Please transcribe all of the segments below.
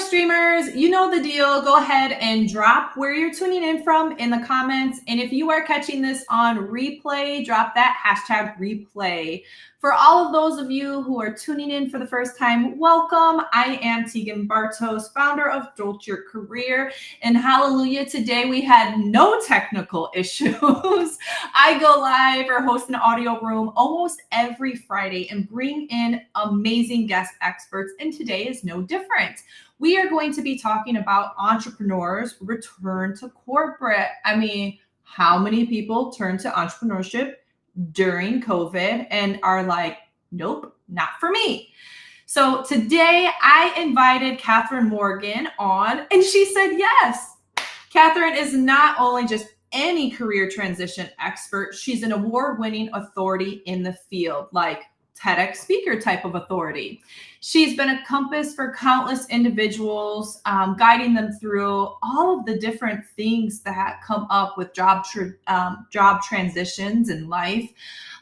streamers, you know the deal. Go ahead and drop where you're tuning in from in the comments. And if you are catching this on replay, drop that hashtag replay. For all of those of you who are tuning in for the first time, welcome. I am 𝐃𝐨𝐧'𝐭, founder of Jolt Your Career. And hallelujah, today we had no technical issues. I go live or host an audio room almost every Friday and bring in amazing guest experts. And today is no different. We are going to be talking about entrepreneurs' return to corporate. I mean, how many people turn to entrepreneurship during COVID and are like, nope, not for me? So today I invited Catherine Morgan on and she said yes. Catherine is not only just any career transition expert, she's an award-winning authority in the field, like TEDx speaker type of authority. She's been a compass for countless individuals, guiding them through all of the different things that come up with job transitions in life.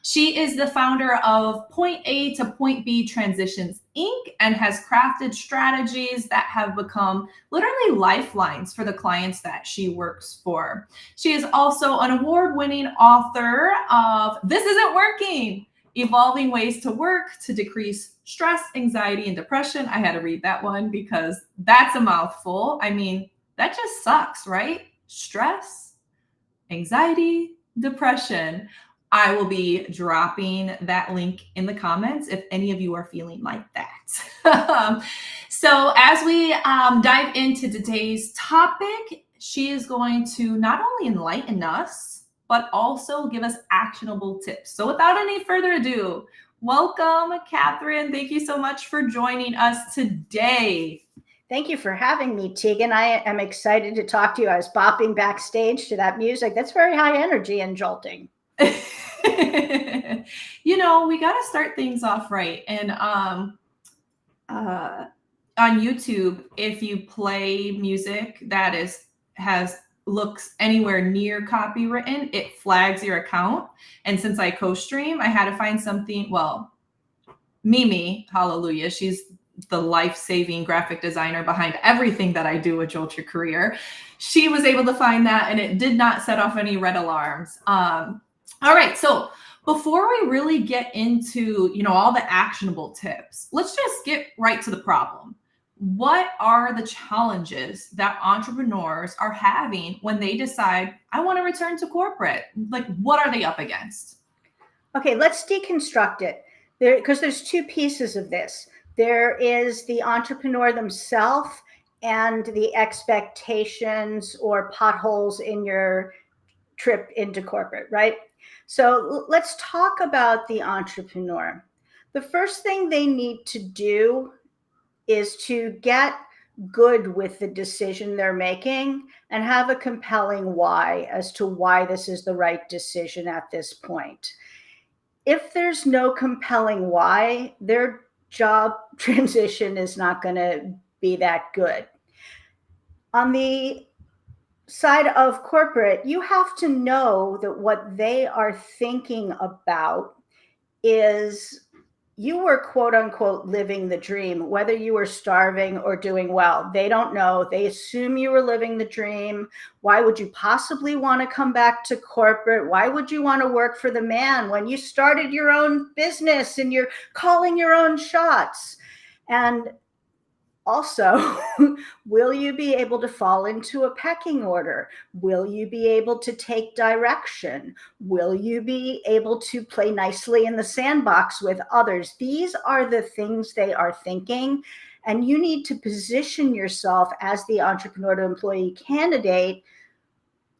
She is the founder of Point A to Point B Transitions, Inc., and has crafted strategies that have become literally lifelines for the clients that she works for. She is also an award-winning author of This Isn't Working: Evolving Ways to Work to Decrease Stress, Anxiety, and Depression. I had to read that one because that's a mouthful. I mean, that just sucks, right? Stress, anxiety, depression. I will be dropping that link in the comments if any of you are feeling like that. So as we dive into today's topic, she is going to not only enlighten us, but also give us actionable tips. So without any further ado, welcome, Catherine. Thank you so much for joining us today. Thank you for having me, Tegan. I am excited to talk to you. I was bopping backstage to that music. That's very high energy and jolting. You know, we got to start things off right. And on YouTube, if you play music that looks anywhere near copywritten, it flags your account. And since I co-stream, I had to find something. Well, Mimi, hallelujah, she's the life-saving graphic designer behind everything that I do with Jolt Your Career. She was able to find that and it did not set off any red alarms. All right, so before we really get into, all the actionable tips, let's just get right to the problem. What are the challenges that entrepreneurs are having when they decide, I want to return to corporate? Like, what are they up against? Okay, let's deconstruct it because there's two pieces of this. There is the entrepreneur themselves and the expectations or potholes in your trip into corporate, right? So let's talk about the entrepreneur. The first thing they need to do is to get good with the decision they're making and have a compelling why as to why this is the right decision at this point. If there's no compelling why, their job transition is not going to be that good. On the side of corporate, you have to know that what they are thinking about is you were quote unquote living the dream, whether you were starving or doing well. They don't know. They assume you were living the dream. Why would you possibly want to come back to corporate? Why would you want to work for the man when you started your own business and you're calling your own shots? And also, will you be able to fall into a pecking order? Will you be able to take direction? Will you be able to play nicely in the sandbox with others? These are the things they are thinking, and you need to position yourself as the entrepreneur to employee candidate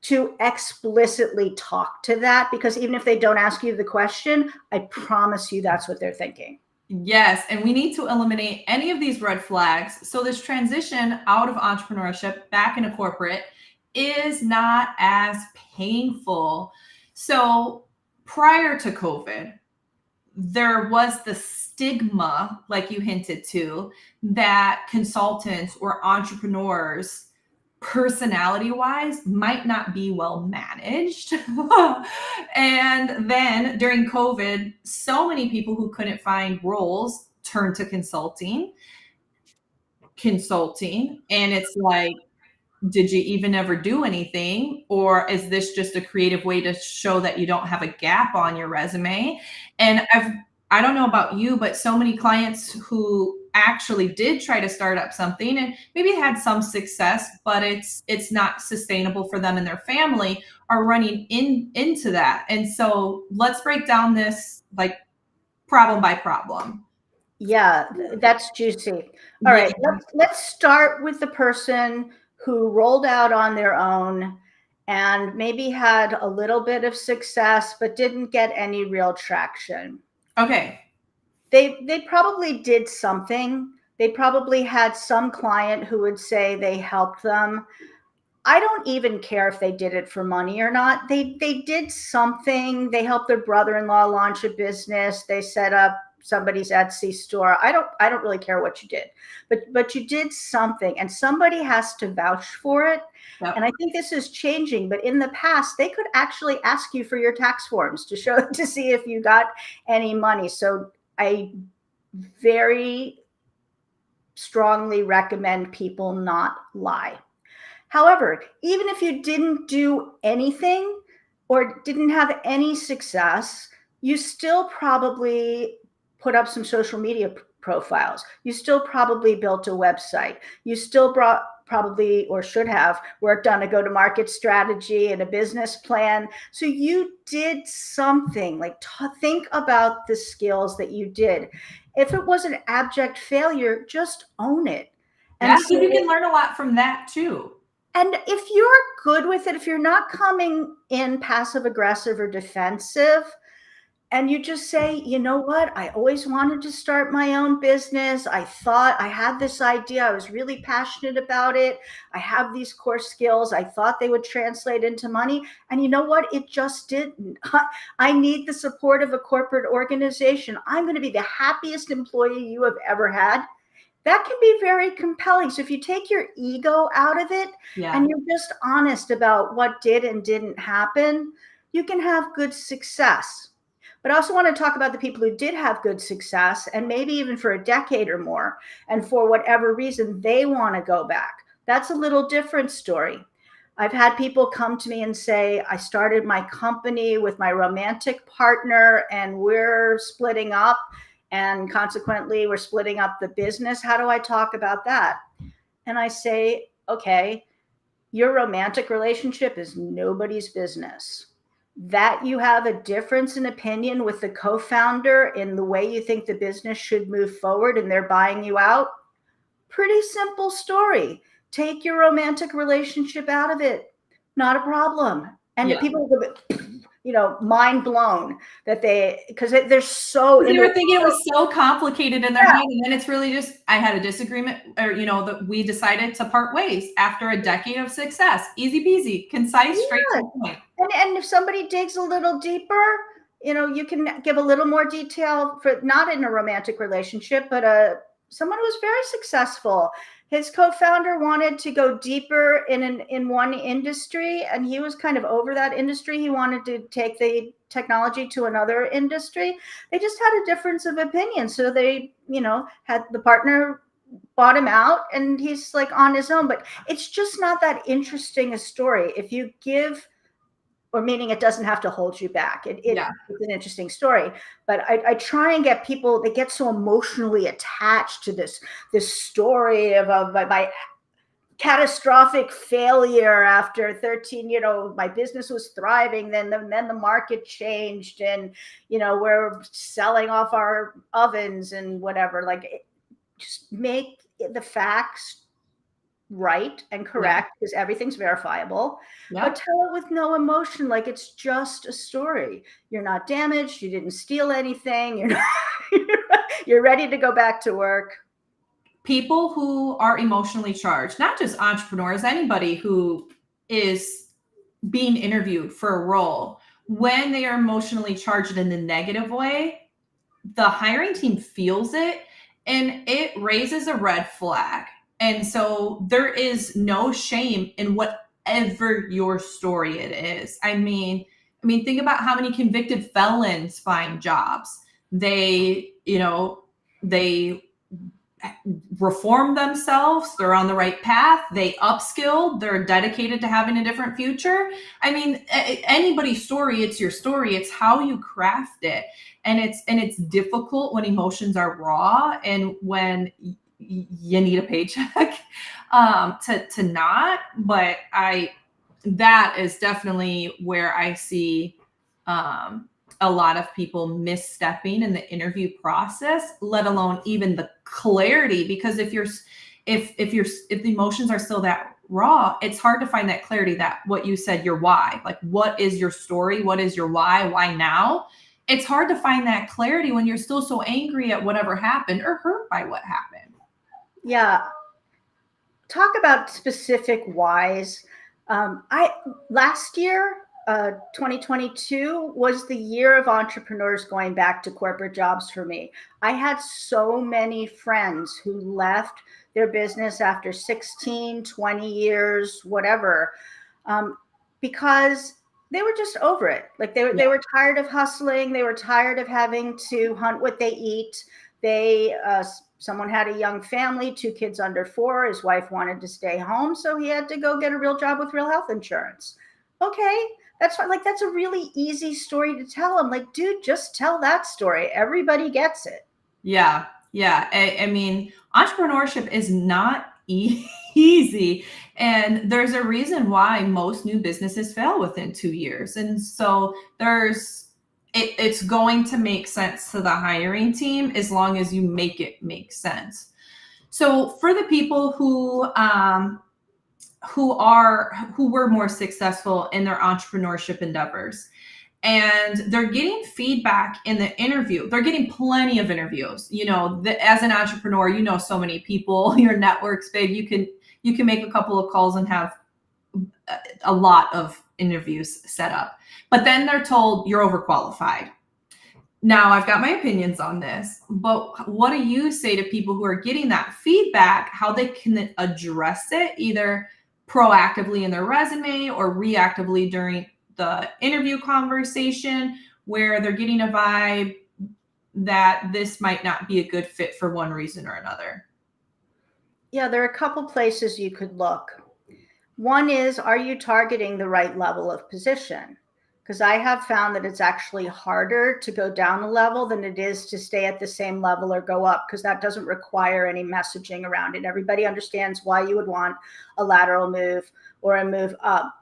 to explicitly talk to that, because even if they don't ask you the question, I promise you that's what they're thinking. Yes, and we need to eliminate any of these red flags. So this transition out of entrepreneurship back into corporate is not as painful. So prior to COVID, there was the stigma, like you hinted to, that consultants or entrepreneurs personality-wise might not be well managed. And then during COVID, so many people who couldn't find roles turned to consulting. consulting, and it's like, did you even ever do anything? Or is this just a creative way to show that you don't have a gap on your resume? And I don't know about you, but so many clients who actually did try to start up something and maybe had some success, but it's not sustainable for them and their family, are running into that. And so let's break down this like problem by problem. Yeah, that's juicy. All right, let's start with the person who rolled out on their own and maybe had a little bit of success, but didn't get any real traction. Okay. They probably did something. They probably had some client who would say they helped them. I don't even care if they did it for money or not. They did something. They helped their brother-in-law launch a business. They set up somebody's Etsy store. I don't really care what you did, but you did something, and somebody has to vouch for it. Yep. And I think this is changing, but in the past, they could actually ask you for your tax forms to show to see if you got any money. So I very strongly recommend people not lie. However, even if you didn't do anything or didn't have any success, you still probably put up some social media profiles. You still probably built a website. You still probably, or should have, worked on a go-to-market strategy and a business plan. So you did something. Like, think about the skills that you did. If it was an abject failure, just own it. And so you can learn a lot from that too. And if you're good with it, if you're not coming in passive aggressive or defensive, and you just say, you know what, I always wanted to start my own business. I thought I had this idea. I was really passionate about it. I have these core skills. I thought they would translate into money. And you know what? It just didn't. I need the support of a corporate organization. I'm going to be the happiest employee you have ever had. That can be very compelling. So if you take your ego out of it, and you're just honest about what did and didn't happen, you can have good success. But I also want to talk about the people who did have good success, and maybe even for a decade or more, and for whatever reason, they want to go back. That's a little different story. I've had people come to me and say, I started my company with my romantic partner and we're splitting up, and consequently we're splitting up the business. How do I talk about that? And I say, okay, your romantic relationship is nobody's business. That you have a difference in opinion with the co-founder in the way you think the business should move forward and they're buying you out, pretty simple story. Take your romantic relationship out of it. Not a problem. And the people will go, mind blown that because they're so. They were thinking it was so complicated in their head, and then it's really just, I had a disagreement, or that we decided to part ways after a decade of success. Easy peasy, concise, straight to the point. And if somebody digs a little deeper, you can give a little more detail, for not in a romantic relationship, but someone who was very successful. His co-founder wanted to go deeper in one industry, and he was kind of over that industry. He wanted to take the technology to another industry. They just had a difference of opinion. So they, had the partner bought him out, and he's like on his own. But it's just not that interesting a story. If you give, or meaning it doesn't have to hold you back. It's an interesting story, but I try and get people, they get so emotionally attached to this story of my catastrophic failure after 13, my business was thriving, then the market changed, and we're selling off our ovens and whatever. Just make the facts right and correct, because everything's verifiable, but tell it with no emotion, like it's just a story. You're not damaged, you didn't steal anything, you're ready to go back to work. People who are emotionally charged, not just entrepreneurs, anybody who is being interviewed for a role, when they are emotionally charged in the negative way, the hiring team feels it, and it raises a red flag. And so there is no shame in whatever your story it is. I mean, think about how many convicted felons find jobs. They reformed themselves, they're on the right path, they upskilled, they're dedicated to having a different future. I mean, anybody's story, it's your story, it's how you craft it. And it's difficult when emotions are raw and when you need a paycheck to not, but that is definitely where I see a lot of people misstepping in the interview process, let alone even the clarity. Because if the emotions are still that raw, it's hard to find that clarity, that what you said, your why, like what is your story? What is your why now? It's hard to find that clarity when you're still so angry at whatever happened or hurt by what happened. Yeah. Talk about specific whys. Last year, 2022 was the year of entrepreneurs going back to corporate jobs for me. I had so many friends who left their business after 16, 20 years, whatever, because they were just over it. Like they were tired of hustling. They were tired of having to hunt what they eat. Someone had a young family, 2 kids under 4. His wife wanted to stay home, so he had to go get a real job with real health insurance. Okay, that's fine. Like, that's a really easy story to tell. I'm like, dude, just tell that story. Everybody gets it. Yeah. I mean, entrepreneurship is not easy. And there's a reason why most new businesses fail within 2 years. And so it's going to make sense to the hiring team as long as you make it make sense. So for the people who were more successful in their entrepreneurship endeavors, and they're getting feedback in the interview, they're getting plenty of interviews. You know, as an entrepreneur, you know so many people, your network's big. You can make a couple of calls and have a lot of interviews set up. But then they're told you're overqualified. Now, I've got my opinions on this, but what do you say to people who are getting that feedback, how they can address it either proactively in their resume or reactively during the interview conversation, where they're getting a vibe that this might not be a good fit for one reason or another? Yeah, there are a couple places you could look. One is, are you targeting the right level of position? Because I have found that it's actually harder to go down a level than it is to stay at the same level or go up, because that doesn't require any messaging around it. Everybody understands why you would want a lateral move or a move up.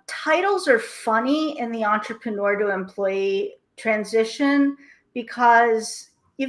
Titles are funny in the entrepreneur to employee transition, because you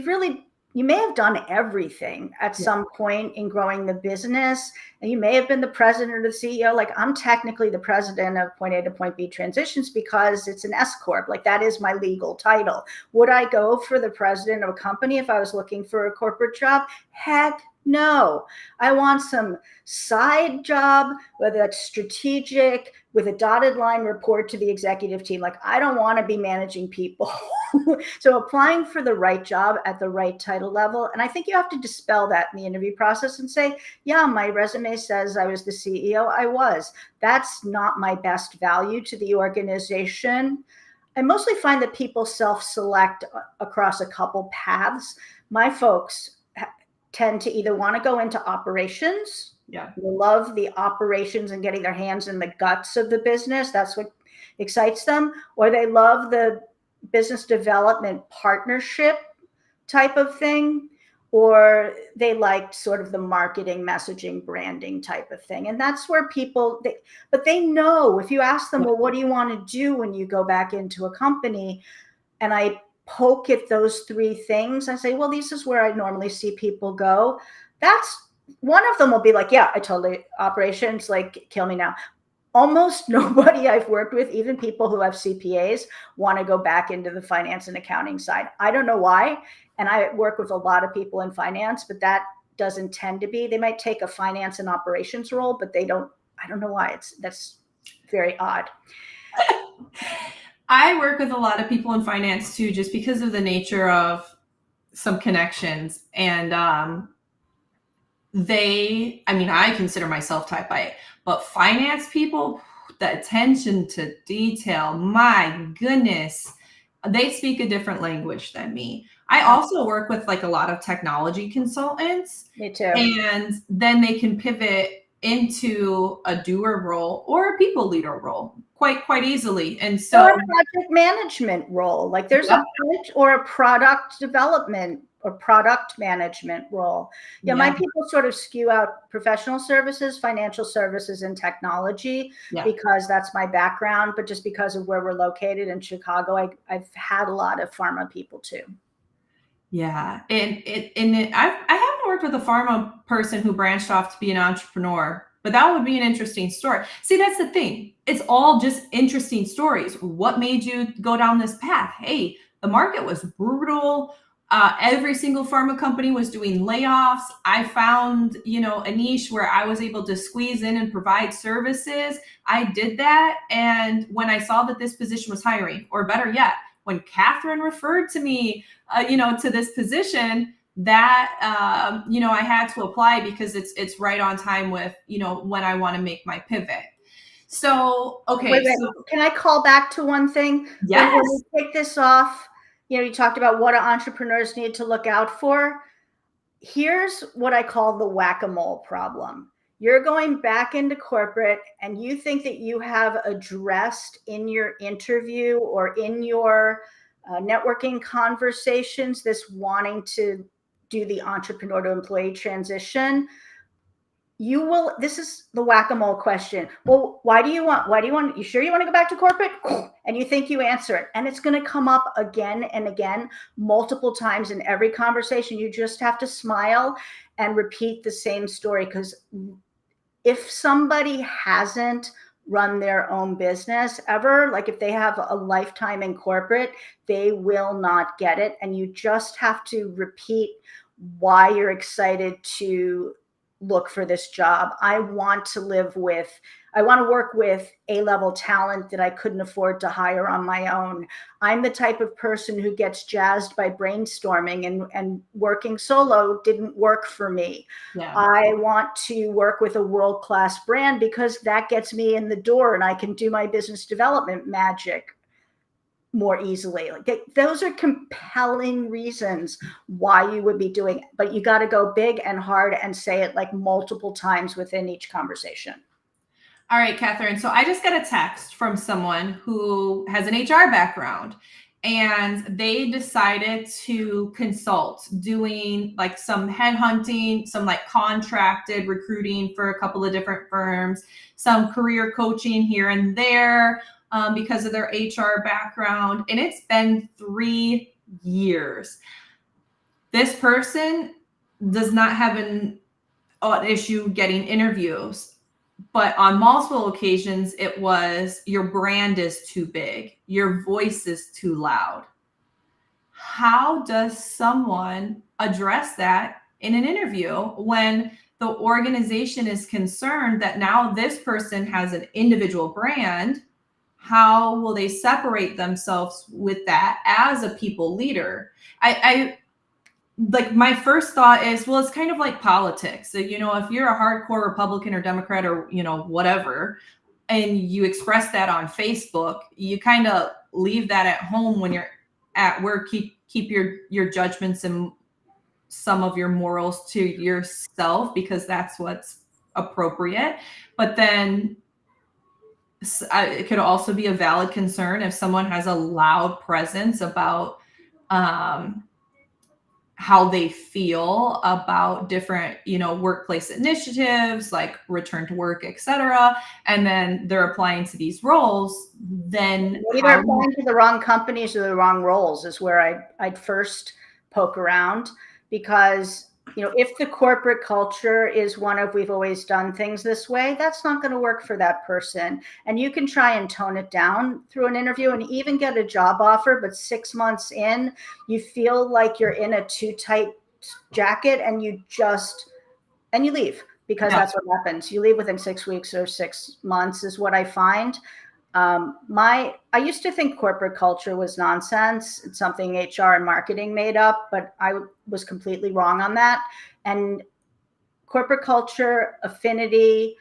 may have done everything at some point in growing the business, and you may have been the president or the CEO. Like, I'm technically the president of point A to point B transitions because it's an S corp. Like, that is my legal title. Would I go for the president of a company if I was looking for a corporate job? Heck no. I want some side job, whether that's strategic, with a dotted line report to the executive team. Like, I don't want to be managing people. So applying for the right job at the right title level. And I think you have to dispel that in the interview process and say, yeah, my resume says I was the CEO. I was. That's not my best value to the organization. I mostly find that people self-select across a couple paths. My folks tend to either want to go into operations. Yeah. They love the operations and getting their hands in the guts of the business. That's what excites them. Or they love the business development partnership type of thing. Or they liked sort of the marketing, messaging, branding type of thing. And that's where but they know, if you ask them, well, what do you want to do when you go back into a company? And I poke at those 3 things. I say, well, this is where I normally see people go. That's one of them will be like, yeah, I totally, operations, like, kill me now. Almost nobody I've worked with, even people who have CPAs, want to go back into the finance and accounting side. I don't know why. And I work with a lot of people in finance, but that doesn't tend to be. They might take a finance and operations role, but I don't know why. That's very odd. I work with a lot of people in finance too, just because of the nature of some connections. And I consider myself type A, but finance people, the attention to detail, my goodness, they speak a different language than me. I also work with like a lot of technology consultants. Me too. And then they can pivot into a doer role or a people leader role quite easily. And so, or a project management role, like there's a or a product development or product management role. Yeah, my people sort of skew out professional services, financial services, and technology because that's my background. But just because of where we're located in Chicago, I've had a lot of pharma people too. Yeah, and I haven't worked with a pharma person who branched off to be an entrepreneur, but that would be an interesting story. See, that's the thing. It's all just interesting stories. What made you go down this path? Hey, the market was brutal. Every single pharma company was doing layoffs. I found, a niche where I was able to squeeze in and provide services. I did that. And when I saw that this position was hiring, or better yet, when Catherine referred to me, to this position, that I had to apply because it's right on time with when I want to make my pivot. So okay, wait. Can I call back to one thing? Yes. When we take this off, you talked about what entrepreneurs need to look out for. Here's what I call the whack-a-mole problem. You're going back into corporate and you think that you have addressed in your interview or in your networking conversations this wanting to do the entrepreneur to employee transition. This is the whack-a-mole question. Well, you sure you want to go back to corporate? And you think you answer it. And it's going to come up again and again, multiple times in every conversation. You just have to smile and repeat the same story. Because if somebody hasn't run their own business ever, like if they have a lifetime in corporate, they will not get it. And you just have to repeat why you're excited to look for this job. I want to work with A-level talent that I couldn't afford to hire on my own. I'm the type of person who gets jazzed by brainstorming, and working solo didn't work for me. Yeah. I want to work with a world-class brand because that gets me in the door and I can do my business development magic more easily. Like those are compelling reasons why you would be doing it, but you got to go big and hard and say it like multiple times within each conversation. All right, Catherine. So I just got a text from someone who has an HR background, and they decided to consult doing like some headhunting, some like contracted recruiting for a couple of different firms, some career coaching here and there, because of their HR background. And it's been 3 years. This person does not have an issue getting interviews, but on multiple occasions, it was your brand is too big. Your voice is too loud. How does someone address that in an interview when the organization is concerned that now this person has an individual brand? How will they separate themselves with that as a people leader? I like, my first thought is, well, it's kind of like politics. So, if you're a hardcore Republican or Democrat or, whatever, and you express that on Facebook, you kind of leave that at home when you're at work. Keep your judgments and some of your morals to yourself because that's what's appropriate. But then it could also be a valid concern if someone has a loud presence about how they feel about different, workplace initiatives like return to work, etc. And then they're applying to these roles. Then either applying to the wrong companies or the wrong roles is where I'd first poke around, because if the corporate culture is one of we've always done things this way, that's not going to work for that person. And you can try and tone it down through an interview and even get a job offer, but 6 months in, you feel like you're in a too tight jacket and you leave, because that's what happens. You leave within 6 weeks or 6 months is what I find. I used to think corporate culture was nonsense. It's something HR and marketing made up, but I was completely wrong on that. And corporate culture, affinity,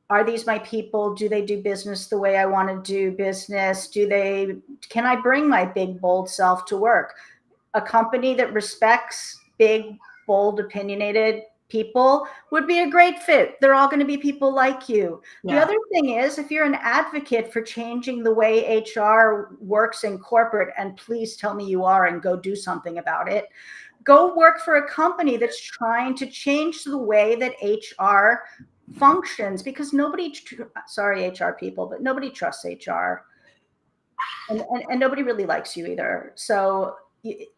are these my people? Do they do business the way I want to do business? Can I bring my big, bold self to work? a company that respects big, bold, opinionated people would be a great fit. They're all going to be people like you. Yeah. The other thing is, if you're an advocate for changing the way HR works in corporate, and please tell me you are and go do something about it, go work for a company that's trying to change the way that HR functions, because sorry, HR people, but nobody trusts HR. And nobody really likes you either. So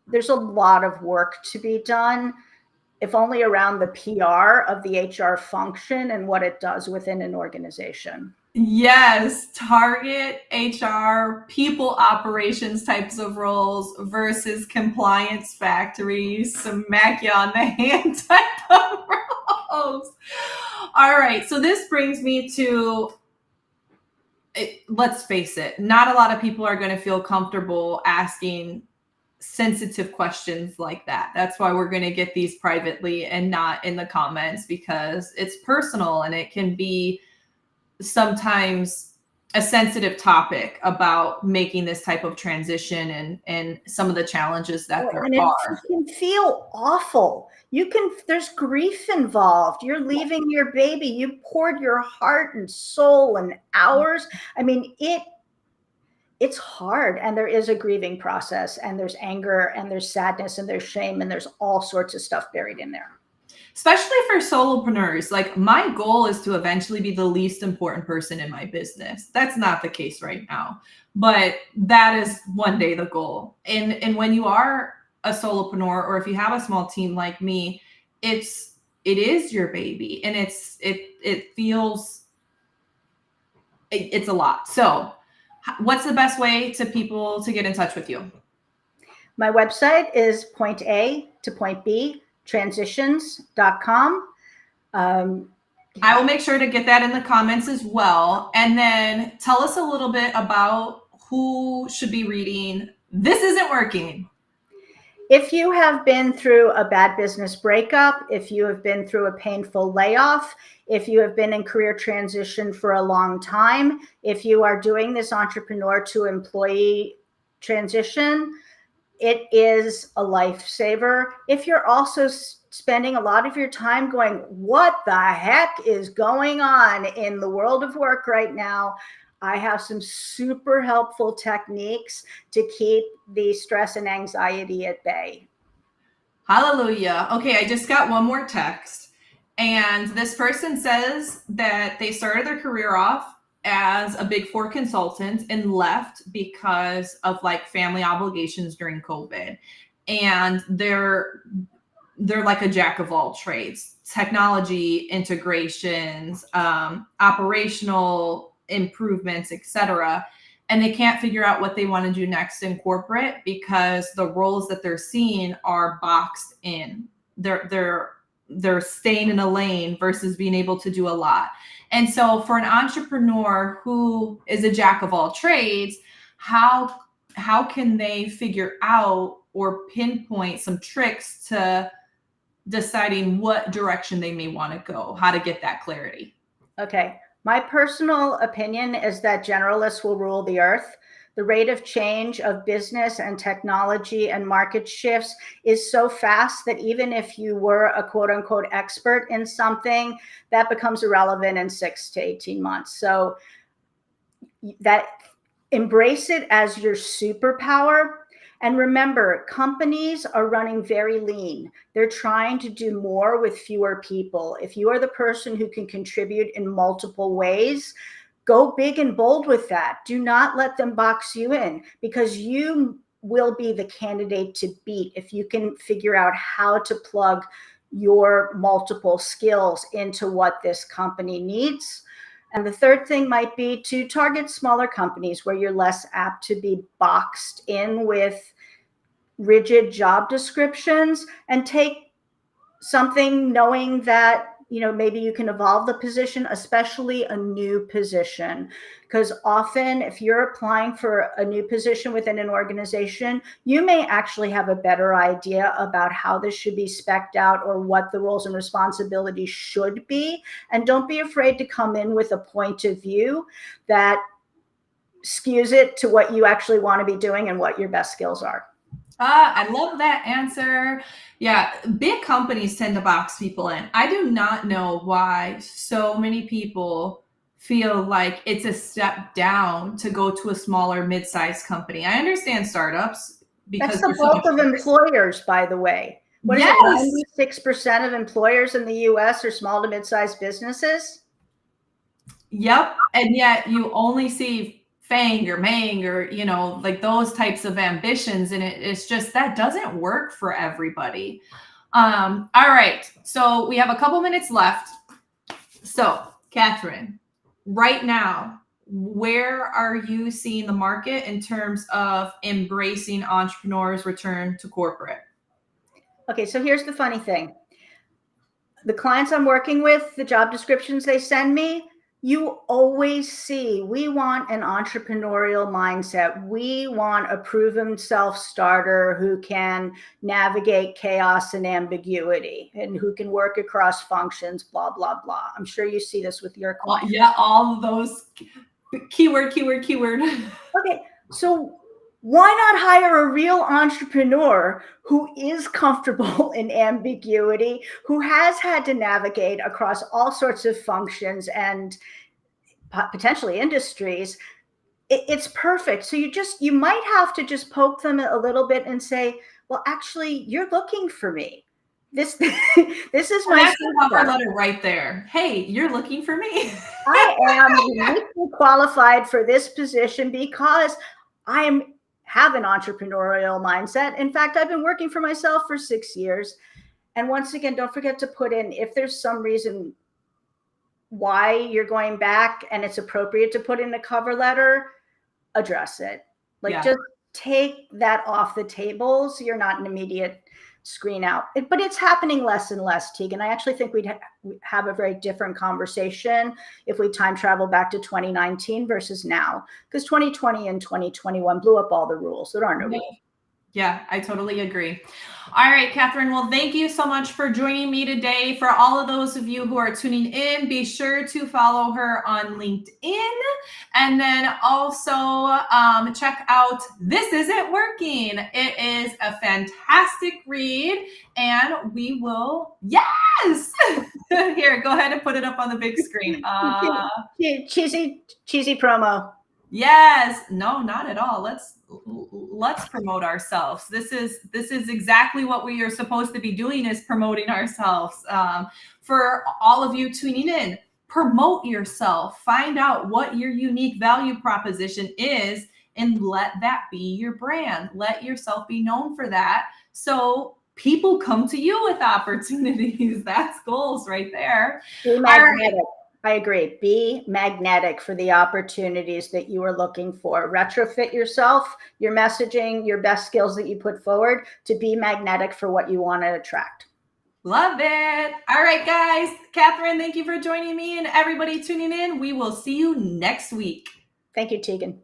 there's a lot of work to be done, if only around the PR of the HR function and what it does within an organization. Yes, target HR, people operations types of roles versus compliance factory, smack you on the hand type of roles. All right, so this brings me to, let's face it, not a lot of people are going to feel comfortable asking sensitive questions like that. That's why we're going to get these privately and not in the comments, because it's personal and it can be sometimes a sensitive topic about making this type of transition and some of the challenges that there are. It can feel awful. There's grief involved. You're leaving your baby. You poured your heart and soul and hours. I mean, it's hard, and there is a grieving process, and there's anger, and there's sadness, and there's shame, and there's all sorts of stuff buried in there. Especially for solopreneurs. Like, my goal is to eventually be the least important person in my business. That's not the case right now, but that is one day the goal. And when you are a solopreneur, or if you have a small team like me, it is your baby, and it feels, it's a lot. So what's the best way to people to get in touch with you? My website is point A to point B, transitions.com. I will make sure to get that in the comments as well. And then tell us a little bit about who should be reading This Isn't Working. If you have been through a bad business breakup, if you have been through a painful layoff, if you have been in career transition for a long time, if you are doing this entrepreneur to employee transition, it is a lifesaver. If you're also spending a lot of your time going, what the heck is going on in the world of work right now? I have some super helpful techniques to keep the stress and anxiety at bay. Hallelujah. Okay, I just got one more text. And this person says that they started their career off as a Big Four consultant and left because of like family obligations during COVID. And they're like a jack of all trades: technology integrations, operational improvements, etc. And they can't figure out what they want to do next in corporate because the roles that they're seeing are boxed in. They're staying in a lane versus being able to do a lot. And so for an entrepreneur who is a jack of all trades, how can they figure out or pinpoint some tricks to deciding what direction they may want to go, how to get that clarity? Okay. My personal opinion is that generalists will rule the earth. The rate of change of business and technology and market shifts is so fast that even if you were a quote unquote expert in something, that becomes irrelevant in 6 to 18 months. So that embrace it as your superpower. And remember, companies are running very lean. They're trying to do more with fewer people. If you are the person who can contribute in multiple ways, go big and bold with that. Do not let them box you in, because you will be the candidate to beat if you can figure out how to plug your multiple skills into what this company needs. And the third thing might be to target smaller companies where you're less apt to be boxed in with rigid job descriptions, and take something knowing that, maybe you can evolve the position, especially a new position. Because often if you're applying for a new position within an organization, you may actually have a better idea about how this should be spec'd out or what the roles and responsibilities should be. And don't be afraid to come in with a point of view that skews it to what you actually want to be doing and what your best skills are. I love that answer. Yeah, big companies tend to box people in. I do not know why so many people feel like it's a step down to go to a smaller mid-sized company. I understand startups That's because the there's so bulk much of risk. employers, by the way. What is it? Yes. 96% of employers in the US are small to mid-sized businesses. Yep. And yet you only see Fang or Mang or, like those types of ambitions. And it's just that doesn't work for everybody. All right. So we have a couple minutes left. So, Catherine, right now, where are you seeing the market in terms of embracing entrepreneurs' return to corporate? Okay, so here's the funny thing. The clients I'm working with, the job descriptions they send me, you always see, we want an entrepreneurial mindset. We want a proven self-starter who can navigate chaos and ambiguity and who can work across functions, blah, blah, blah. I'm sure you see this with your clients. Yeah, all of those keyword. Okay, so why not hire a real entrepreneur who is comfortable in ambiguity, who has had to navigate across all sorts of functions and potentially industries? It's perfect. So you might have to just poke them a little bit and say, well, actually, you're looking for me. This is my cover letter right there. Hey, you're looking for me. I am uniquely qualified for this position because I have an entrepreneurial mindset. In fact, I've been working for myself for 6 years. And once again, don't forget to put in, if there's some reason why you're going back and it's appropriate to put in a cover letter, address it. Just take that off the table so you're not an immediate screen out. But it's happening less and less, Tegan. I actually think we'd have a very different conversation if we time travel back to 2019 versus now, because 2020 and 2021 blew up all the rules. There are no rules. Yeah, I totally agree. All right, Catherine. Well, thank you so much for joining me today. For all of those of you who are tuning in, be sure to follow her on LinkedIn. And then also check out This Isn't Working. It is a fantastic read. And we will, yes! Here, go ahead and put it up on the big screen. Cheesy promo. Yes. No, not at all. Let's promote ourselves. This is exactly what we are supposed to be doing, is promoting ourselves. For all of you tuning in, promote yourself. Find out what your unique value proposition is and let that be your brand. Let yourself be known for that. So people come to you with opportunities. That's goals right there. Be magnetic. I agree. Be magnetic for the opportunities that you are looking for. Retrofit yourself, your messaging, your best skills that you put forward to be magnetic for what you want to attract. Love it. All right, guys. Catherine, thank you for joining me, and everybody tuning in. We will see you next week. Thank you, Tegan.